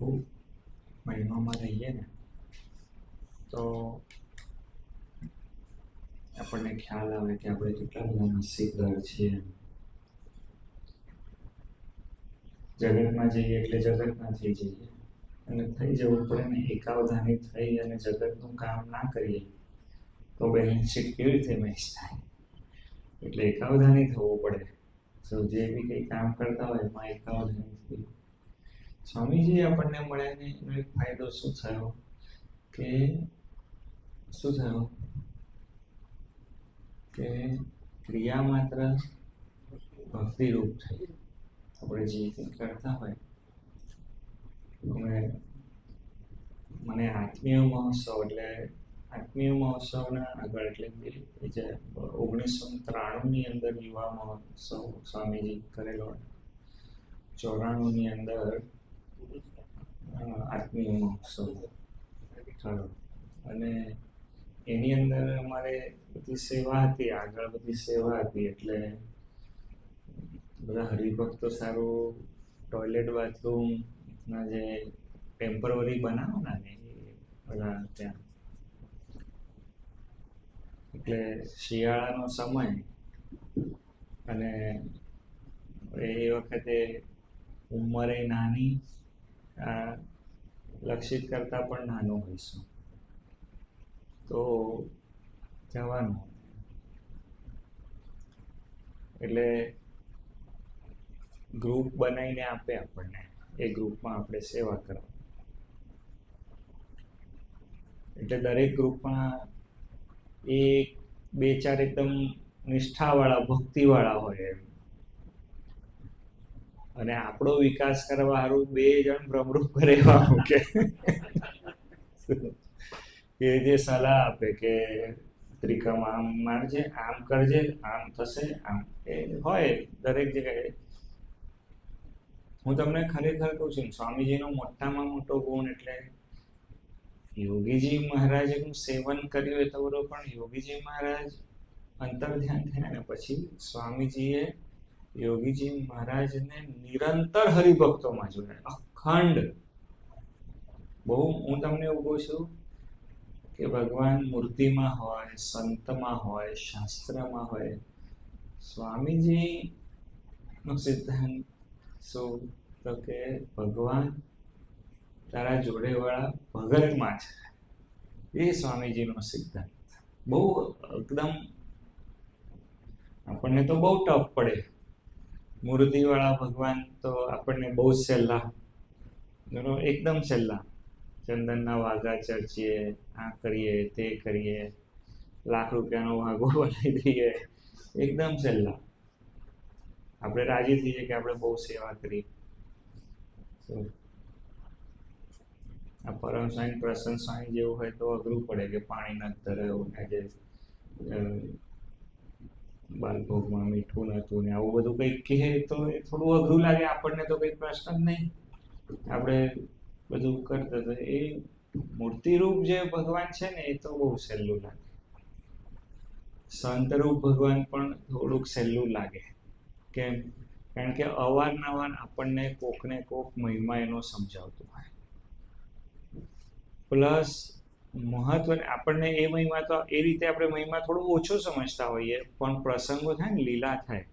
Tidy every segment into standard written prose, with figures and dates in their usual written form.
ખૂબ મહિમામાં રહીએ ને તો આપણને ખ્યાલ આવે કે આપણે કેટલા બધા નસીબદાર છીએ. જગતમાં જઈએ એટલે જગતમાં થઈ જઈએ અને થઈ જવું પડે ને, એકાવધાની થઈ અને જગતનું કામ ના કરીએ તો બેલેન્સ શીટ કેવી રીતે મેચ થાય? એટલે એકાવધાની થવું પડે. તો જે બી કંઈ કામ કરતા હોય એમાં એકાવધાની થઈ. સ્વામીજી આપણને મળ્યા ને એનો એક ફાયદો શું થયો કે ક્રિયા માત્ર ભક્તિરૂપ થઈ. આપણે જે કંઈ કરતા હોય મને આત્મીય મહોત્સવ એટલે આત્મીય મહોત્સવના આગળ એટલે જે 1993ની અંદર યુવા મહોત્સવ સ્વામીજી કરેલો, 94ની અંદર આત્મીય મહોત્સવ થયો અને એની અંદર અમારે બધી સેવા હતી, આગળ બધી સેવા હતી. એટલે બધા હરિભક્તો સારું ટોયલેટ બાથરૂમના જે ટેમ્પરરી બનાવવાના ને બધા ત્યાં, એટલે શિયાળાનો સમય અને એ વખતે ઉંમરે નાની, લક્ષિત કરતાં પણ નાનું હોઈશું તો જવાનું. એટલે ગ્રુપ બનાવીને આપે આપણને, એ ગ્રુપમાં આપણે સેવા કરવા. એટલે દરેક ગ્રુપમાં એક બે ચાર એકદમ નિષ્ઠાવાળા ભક્તિવાળા હોય એમ, અને આપણો વિકાસ કરવા સારું 2 જણ પ્રમુખ કરેવા મૂકે કે જે સલાહ આપે કે ત્રિકમ આમ મારજે, આમ કરજે, આમ થશે, આમ એ હોય દરેક જગ્યાએ. હું તમને ખરેખર કહું છું, સ્વામીજીનો મોટામાં મોટો ગુણ એટલે યોગીજી મહારાજનું સેવન કર્યું એ તો બરોબર, પણ યોગીજી મહારાજ અંતર ધ્યાન થયા ને પછી સ્વામીજીએ યોગીજી મહારાજને નિરંતર હરિભક્તોમાં જોયા, અખંડ. બહુ હું તમને એવું કહું છું કે ભગવાન મૂર્તિમાં હોય, સંતમાં હોય, શાસ્ત્રમાં હોય, સ્વામીજીનો સિદ્ધાંત શું તો કે ભગવાન તારા જોડેવાળા ભગતમાં છે. એ સ્વામીજીનો સિદ્ધાંત બહુ એકદમ આપણને તો બહુ ટફ પડે. મૂર્તિવાળા ભગવાન તો આપણને બહુ જ સહેલા, એકદમ સહેલા. ચંદનના વાઘા ચર્ચીએ, આ કરીએ, તે કરીએ, લાખ રૂપિયાનો વાઘો બનાવી દઈએ, એકદમ સહેલા. આપણે રાજી થઈએ કે આપણે બહુ સેવા કરી. આ પરમ સ્વામી પ્રસન્ન સ્વામી જેવું હોય તો અઘરું પડે કે પાણી નથી ધરાયું, આજે બાલભોગમાં મીઠું નહોતું ને આવું બધું કંઈક કહે તો એ થોડું અઘરું લાગે આપણને. તો કંઈ પ્રશ્ન જ નહીં, આપણે બધું કરતા. તો એ મૂર્તિરૂપ જે ભગવાન છે ને એ તો બહુ સહેલું લાગે. સંતરૂપ ભગવાન પણ થોડુંક સહેલું લાગે. કેમ? કારણ કે અવારનવાર આપણને કોકને કોક મહિમા એનો સમજાવતો હોય, પ્લસ મહત્વ આપણને એ મહિમા તો એ રીતે આપણે મહિમા થોડો ઓછો સમજતા હોઈએ, પણ પ્રસંગો થાય ને, લીલા થાય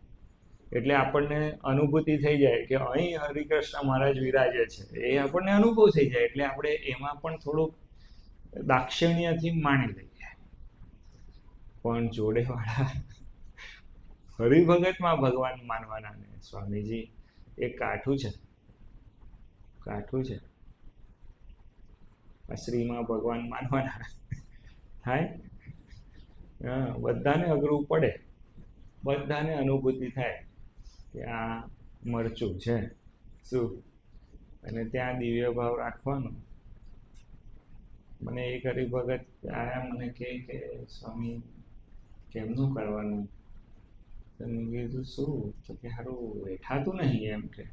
એટલે આપણને અનુભૂતિ થઈ જાય કે અહીં હરિકૃષ્ણ મહારાજ વિરાજે છે, એ આપણને અનુભવ થઈ જાય. એટલે આપણે એમાં પણ થોડુંક દાક્ષિણ્યથી માણી લઈએ. પણ જોડેવાળા હરિભગતમાં ભગવાન માનવાના ને સ્વામીજી એ કાઠું છે. શ્રીમાં ભગવાન માનવાના થાય. બધાને અઘરું પડે, બધાને અનુભૂતિ થાય કે આ મરચું છે શું, અને ત્યાં દિવ્ય ભાવ રાખવાનો. મને એક હરિભગત આયા મને કહે કે સ્વામી કેમનું કરવાનું? તો મેં કીધું શું? તો કે સારું વેઠાતું નહીં એમ કે.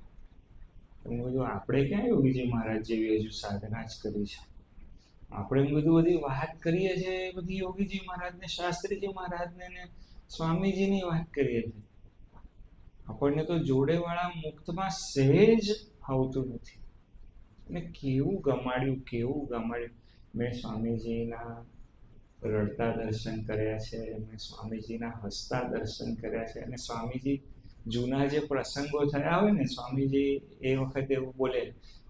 મેં કીધું આપણે ક્યાં યોગીજી મહારાજ જેવી હજુ સાધના જ કરી છે? આપણે બધી વાત કરીએ છીએ, બધી યોગીજી મહારાજને, શાસ્ત્રીજી મહારાજને ને સ્વામીજીની વાત કરીએ છીએ. આપણને તો જોડેવાળા મુક્તમાં સહેજ આવતું નથી. અને કેવું ગમાડ્યું. મેં સ્વામીજીના રડતા દર્શન કર્યા છે, મેં સ્વામીજીના હસતા દર્શન કર્યા છે. અને સ્વામીજી જૂના જે પ્રસંગો થયા હોય ને, સ્વામીજી એ વખતે એવું બોલે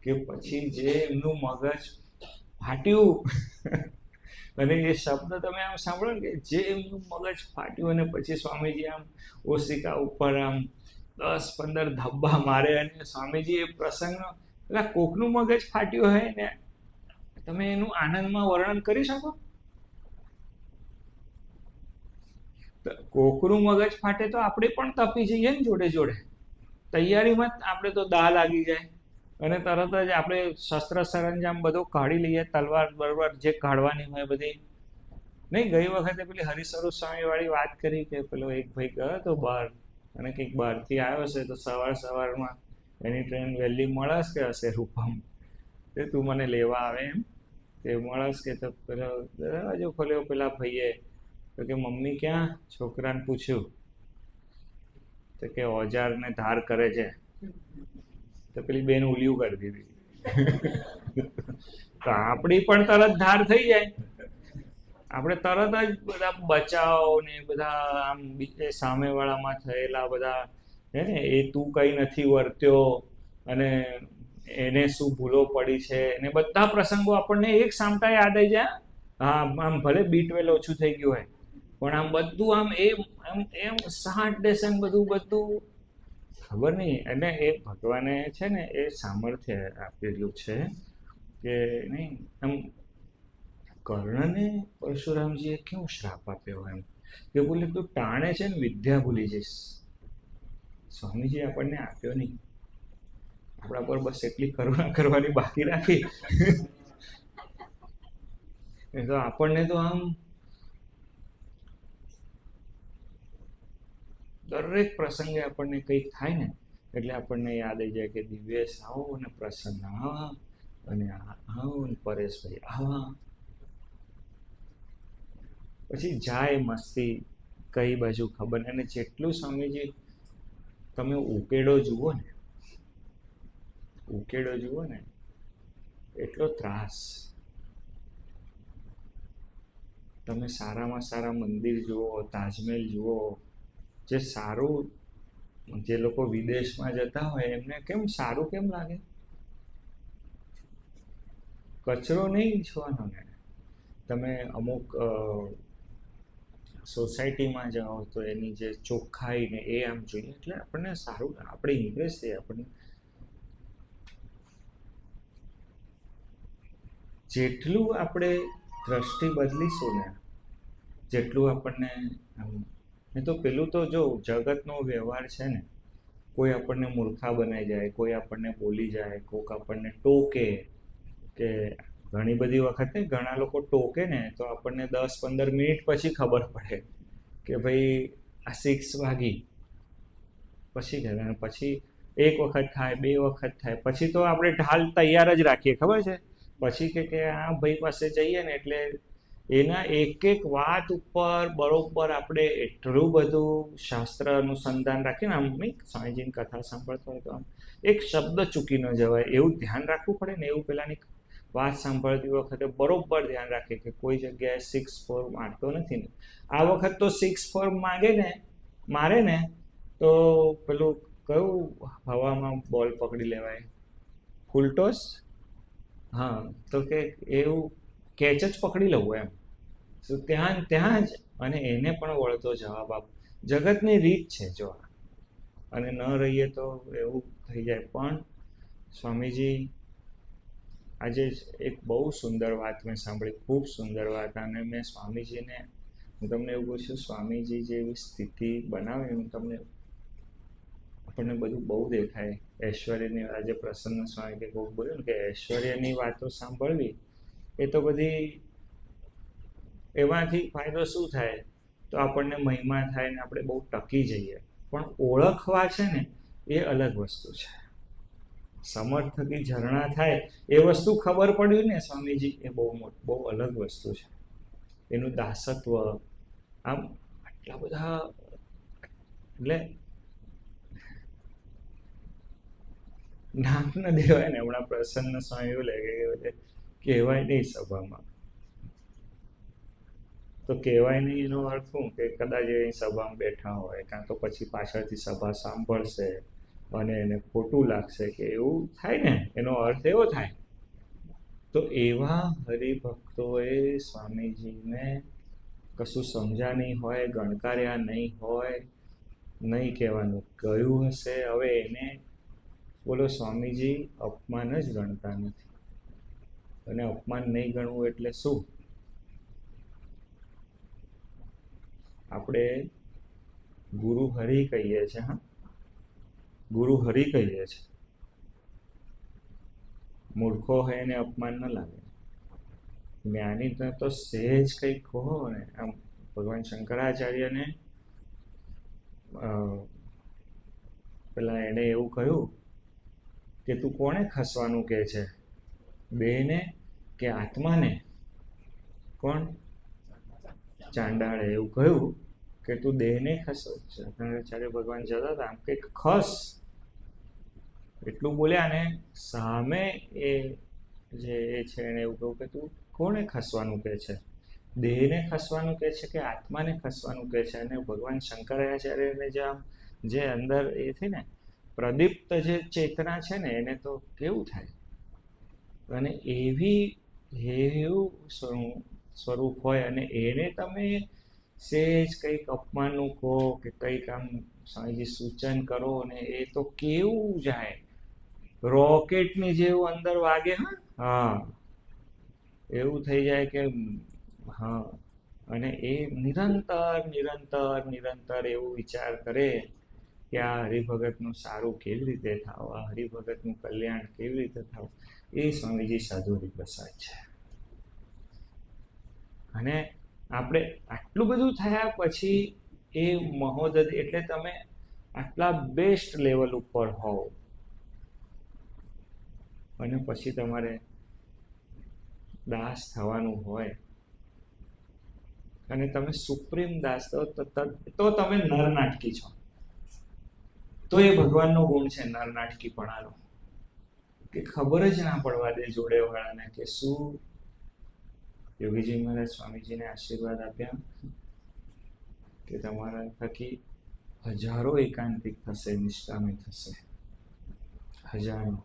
કે પછી જે એમનું મગજ ફાટ્યું અને એ શબ્દ તમે આમ સાંભળો ને કે જે એમનું મગજ ફાટ્યું અને પછી સ્વામીજી આમ ઓશિકા ઉપર આમ 10-15 ધબ્બા મારે અને સ્વામીજી એ પ્રસંગનો એટલે કોકનું મગજ ફાટ્યું હોય ને, તમે એનું આનંદમાં વર્ણન કરી શકો? કોકનું મગજ ફાટે તો આપણે પણ તપી જઈએ ને જોડે જોડે. તૈયારીમાં જ આપણે તો દાહ લાગી જાય અને તરત જ આપણે શસ્ત્ર સરંજામ બધું કાઢી લઈએ, તલવાર બરવાર જે કાઢવાની હોય બધી. નહીં, ગઈ વખતે પેલી હરિસ્વરૂપ સ્વામી વાળી વાત કરી કે પેલો એક ભાઈ ગયો તો બહાર અને કંઈક બહારથી આવ્યો છે તો સવારમાં એની ટ્રેન વહેલી મળસ કે હશે રૂપમ, તે તું મને લેવા આવે એમ તે મળસ કે. તો પેલો દરવાજો ખોલ્યો પેલા ભાઈએ તો કે મમ્મી ક્યાં? છોકરાને પૂછ્યું તો કે ઓજારને ધાર કરે છે. તો પેલી બેન ઉલિયું કરી દીધી. તો આપણી પણ તરત ધાર થઈ જાય. આપણે તરત જ બધા બચાવ ને બધા આમ સામેવાળામાં થયેલા બધા હે ને, એ તું કઈ નથી વર્ત્યો અને એને શું ભૂલો પડી છે ને, બધા પ્રસંગો આપણને એક સામટા યાદ આવી જાય. હા, આમ ભલે બીટવેલ ઓછું થઈ ગયું હોય પણ આમ બધું આમ એમ 60% બધું ખબર નહીં. અને એ ભગવાને છે ને એ સામર્થ્ય આપેલું છે કે નહીં. આમ કર્ણને પરશુરામજીએ કેવો શ્રાપ આપ્યો એમ કે બોલે તું ટાણે છે ને વિદ્યા ભૂલી જઈશ. સ્વામીજી આપણને આપ્યો નહીં, આપણા પર બસ એટલી કરુણા કરવાની બાકી રાખી. એ તો આપણને તો આમ દરેક પ્રસંગે આપણને કંઈક થાય ને એટલે આપણને યાદ આવી જાય કે દિવ્યેશ આવો અને પ્રસન્ન આવા અને આવો ને પરેશભાઈ આવા. પછી જાય મસ્તી કઈ બાજુ ખબર નહીં. અને જેટલું સ્વામીજી તમે ઉકેડો જુઓ ને એટલો ત્રાસ. તમે સારામાં સારા મંદિર જુઓ, તાજમહેલ જુઓ, જે સારું, જે લોકો વિદેશમાં જતા હોય એમને કેમ સારું કેમ લાગે? કચરો નહીં જોવાનો ને. તમે અમુક સોસાયટીમાં જાઓ તો એની જે ચોખ્ખાઈ ને એ આમ જોઈએ એટલે આપણને સારું, આપણે ઇમ્પ્રેસ થઈએ. આપણને જેટલું આપણે દ્રષ્ટિ બદલીશું ને જેટલું આપણને નહીં તો પેલું તો જો જગતનો વ્યવહાર છે ને, કોઈ આપણને મૂર્ખા બનાવી જાય, કોઈ આપણને બોલી જાય, કોઈક આપણને ટોકે કે ઘણી બધી વખતે ઘણા લોકો ટોકે ને તો આપણને 10-15 મિનિટ પછી ખબર પડે કે ભાઈ આ 6 વાગી. પછી એક વખત થાય, 2 વખત થાય, પછી તો આપણે ઢાલ તૈયાર જ રાખીએ, ખબર છે. પછી કે આ ભાઈ પાસે જઈએ ને એટલે એના એક વાત ઉપર બરોબર આપણે એટલું બધું શાસ્ત્ર અનુસંધાન રાખીને આમ નહીં, સ્વામીજીની કથા સાંભળતો હોય તો આમ એક શબ્દ ચૂકી ન જવાય એવું ધ્યાન રાખવું પડે ને. એવું પેલાની વાત સાંભળતી વખતે બરોબર ધ્યાન રાખે કે કોઈ જગ્યાએ 6-4 મારતો નથી ને. આ વખત તો 6-4 મારે ને તો પેલું કયું હવામાં બોલ પકડી લેવાય, ફૂલટોસ. હા, તો કે એવું કેચ જ પકડી લઉં એમ. તો ત્યાં જ અને એને પણ વળતો જવાબ આપ. જગતની રીત છે જો, અને ન રહીએ તો એવું થઈ જાય. પણ સ્વામીજી આજે એક બહુ સુંદર વાત મેં સાંભળી, ખૂબ સુંદર વાત. અને મેં સ્વામીજીને, હું તમને એવું પૂછ્યું, સ્વામીજી જેવી સ્થિતિ બનાવે હું તમને, આપણને બધું બહુ દેખાય. ઐશ્વર્યની આજે પ્રસન્ન સ્વામી કે કોઈક બોલ્યું ને કે ઐશ્વર્યની વાતો સાંભળવી એ તો બધી, એમાંથી ફાયદો શું થાય તો આપણને મહિમા થાય ને આપણે બહુ ટકી જઈએ. પણ ઓળખવા છે ને એ અલગ વસ્તુ છે. સમર્થકી ઝરણા થાય એ વસ્તુ ખબર પડ્યું ને સ્વામીજી, એ બહુ અલગ વસ્તુ છે. એનું દાસત્વ આમ આટલા બધા, એટલે નામ ન દેવાય ને. હમણાં પ્રસન્ન સ્વામી એવું લાગે કે કહેવાય નહીં સભામાં. તો કહેવાય નહીં એનો અર્થ શું કે કદાચ એ સભામાં બેઠા હોય કાં તો પછી પાછળથી સભા સાંભળશે અને એને ખોટું લાગશે કે એવું થાય ને, એનો અર્થ એવો થાય. તો એવા હરિભક્તોએ સ્વામીજીને કશું સમજ્યા નહીં હોય, ગણકાર્યા નહીં હોય, નહીં કહેવાનું કહ્યું હશે. હવે એને બોલો સ્વામીજી અપમાન જ ગણતા નથી. અને અપમાન નહીં ગણવું એટલે શું? આપણે ગુરુ હરિ કહીએ છીએ. હા, ગુરુ હરિ કહીએ છીએ. મૂર્ખો હોય એને અપમાન ન લાગે. જ્ઞાનીને તો સહેજ કંઈક કહો ને. આમ ભગવાન શંકરાચાર્યને પેલા એને એવું કહ્યું કે તું કોને ખસવાનું કહે છે, દેહને કે આત્માને? કોણ? ચાંડાળે એવું કહ્યું કે તું દેહને ખસો. શંકરાચાર્ય ભગવાન જતા હતા આમ કંઈક ખસ એટલું બોલ્યા ને સામે એ જે એ છે એને એવું કહ્યું કે તું કોને ખસવાનું કહે છે, દેહને ખસવાનું કહે છે કે આત્માને ખસવાનું કહે છે? અને ભગવાન શંકરાચાર્યને જે અંદર એ છે ને પ્રદીપ્ત જે ચેતના છે ને એને તો કેવું થાય. અને એવું સ્વરૂપ હોય અને એને તમે સહેજ કંઈક અપમાનનું કહો કે કંઈક આમ સ્વામીજી સૂચન કરો ને એ તો કેવું જાય, રોકેટની જેવું અંદર વાગે. હા, એવું થઈ જાય કે હા. અને એ નિરંતર એવું વિચાર કરે કે આ હરિભગતનું સારું કેવી રીતે થાવ, આ હરિભગતનું કલ્યાણ કેવી રીતે થાવ. એ સ્વામીજી સાધુ હરિપ્રસાદ છે. અને આપણે આટલું બધું થયા પછી એ મહોદય એટલે તમે આટલા બેસ્ટ લેવલ ઉપર હોવ અને પછી તમારે દાસ થવાનું હોય અને તમે સુપ્રીમ દાસ તો તમે નરનાટકી છો. તો એ ભગવાનનો ગુણ છે નરનાટકીપણાનો, કે ખબર જ ના પડવા દે જોડે વાળાને કે શું. યોગીજી મહારાજ સ્વામીજીને આશીર્વાદ આપ્યા કે તમારા થકી હજારો એકાંતિક થશે, નિષ્કામી થશે, હજારો.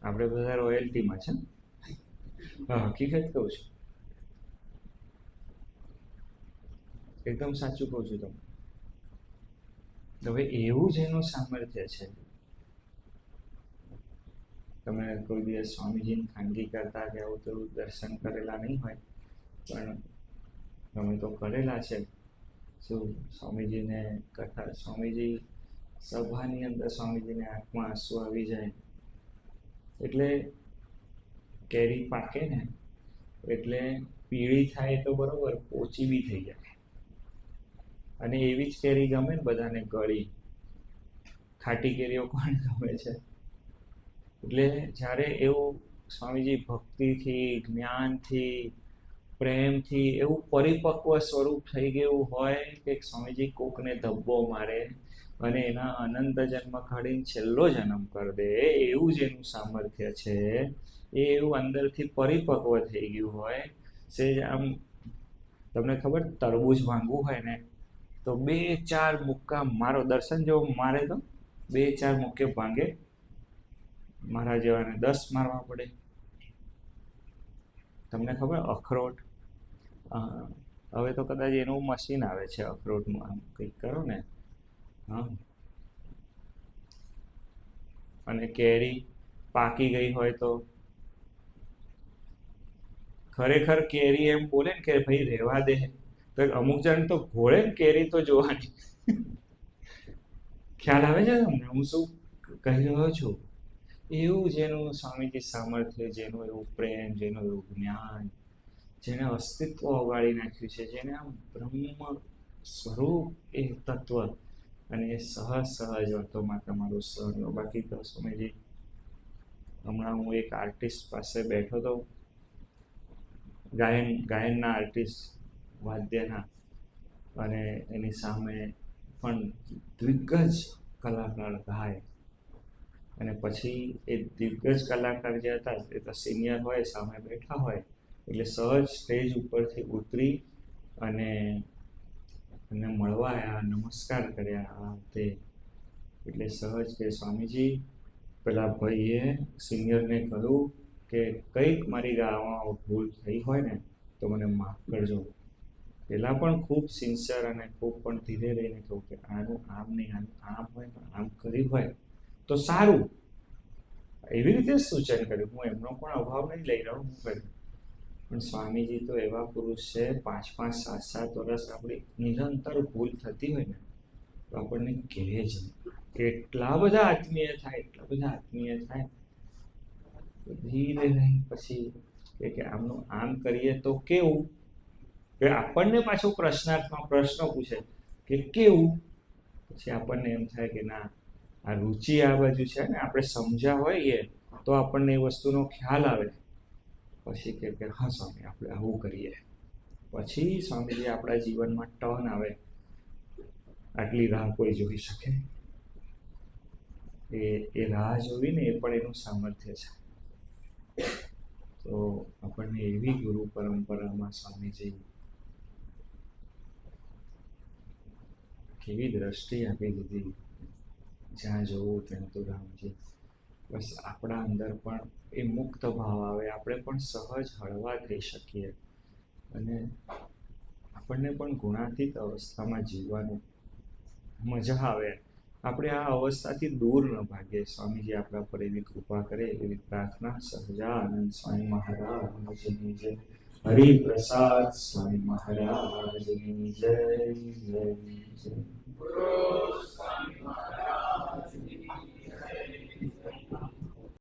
આપણે બધા રોયલ્ટીમાં છે. હકીકત કહું છું, એકદમ સાચું કહું છું તમને. હવે એવું જ એનું સામર્થ્ય છે. તમે કોઈ દિવસ સ્વામીજીને ખાનગી કરતા કે આવું તેવું દર્શન કરેલા નહીં હોય, પણ તમે તો કરેલા છે. શું સ્વામીજીને કથા, સ્વામીજી સભાની અંદર સ્વામીજીને આંખમાં આંસુ આવી જાય એટલે કેરી પાકે ને એટલે પીળી થાય તો બરોબર, પોચી બી થઈ જાય. અને એવી જ કેરી ગમે ને બધાને, ગળી. ખાટી કેરીઓ કોણ ગમે છે? એટલે જ્યારે એવું સ્વામીજી ભક્તિથી, જ્ઞાનથી, પ્રેમથી એવું પરિપક્વ સ્વરૂપ થઈ ગયું હોય કે સ્વામીજી કોકને ધબ્બો મારે અને એના અનંત જન્મ કાઢીને છેલ્લો જન્મ કરી દે, એવું જ એનું સામર્થ્ય છે. એ એવું અંદરથી પરિપક્વ થઈ ગયું હોય છે. આમ તમને ખબર, તરબૂચ ભાંગવું હોય ને તો 2-4 મુક્કા મારો, દર્શન જેવો મારે તો 2-4 મુક્કે ભાંગે. મારા જેવાને 10 મારવા પડે. તમને ખબર અખરોટ, હવે તો કદાચ એનું મશીન આવે છે અખરોટનું, આમ કંઈક કરો ને. હા, અને કેરી પાકી ગઈ હોય તો ખરેખર કેરી એમ બોલે ને કે ભાઈ રહેવા દે, તો અમુક જણ તો ઘોળે ને કેરી તો જોવાની. ખ્યાલ આવે છે તમને હું શું કહી રહ્યો છું? એવું જેનું સ્વામીજી સામર્થ્ય, જેનું એવું પ્રેમ, જેનું એવું જ્ઞાન, જેને અસ્તિત્વ ઓગાળી નાખ્યું છે, જેને આમ બ્રહ્મ સ્વરૂપ એ તત્વ, અને એ સહજ વાતોમાં તમારું સહજ. બાકી તો સ્વામીજી, હમણાં હું એક આર્ટિસ્ટ પાસે બેઠો હતો, ગાયનના આર્ટિસ્ટ, વાદ્યના, અને એની સામે પણ દિગ્ગજ કલાકાર ગાય અને પછી એ દિગ્ગજ કલાકાર જે હતા એ તો સિનિયર હોય, સામે બેઠા હોય, એટલે સહજ સ્ટેજ ઉપરથી ઉતરી અને મળવા આવ્યા, નમસ્કાર કર્યા, આ તે. એટલે સહજ કે સ્વામીજી, પેલા ભાઈએ સિનિયરને કહ્યું કે કંઈક મારી ગાવામાં ભૂલ થઈ હોય ને તો મને માફ કરજો. પેલા પણ ખૂબ સિન્સિયર અને ખૂબ પણ ધીરે રહીને કહું કે આનું આમ નહીં, આનું આમ હોય, આમ કર્યું હોય તો સારું. એવી રીતે સૂચન કર્યું. હું એમનો પણ અભાવ નહીં લઈ રહ્યો, હું કર્યું. પણ સ્વામીજી તો એવા પુરુષ છે, 5-5, 7-7 વર્ષ આપણી નિરંતર ભૂલ થતી હોય ને તો આપણને કહે જ એટલા બધા આત્મીય થાય. ધીરે રહી પછી કે આમનું આમ કરીએ તો કેવું, કે આપણને પાછો પ્રશ્નાર્થમાં પ્રશ્ન પૂછે કે કેવું. પછી આપણને એમ થાય કે ના, આ રુચિ આ બાજુ છે ને, આપણે સમજ્યા હોઈએ તો આપણને એ વસ્તુનો ખ્યાલ આવે. પછી કે હા સ્વામી, આપણે આવું કરીએ. પછી સ્વામીજી આપણા જીવનમાં ટર્ન આવે. આટલી રાહ કોઈ જોઈ શકે? એ રાહ જોઈને એ પણ એનું સામર્થ્ય છે. તો આપણને એવી ગુરુ પરંપરામાં સ્વામીજી કેવી દ્રષ્ટિ આપી દીધી, જ્યાં જોવું ત્યાં તો રામજી. બસ આપણા અંદર પણ એ મુક્ત ભાવ આવે, આપણે પણ સહજ હળવા થઈ શકીએ અને આપણને પણ ગુણાતીત અવસ્થામાં જીવવાનું મજા આવે. આપણે આ અવસ્થાથી દૂર ન ભાગીએ. સ્વામીજી આપણા પર એવી કૃપા કરે, એવી પ્રાર્થના. સહજાનંદ સ્વામી મહારાજની જય. હરિપ્રસાદ સ્વામી મહારાજની જય. જય જય.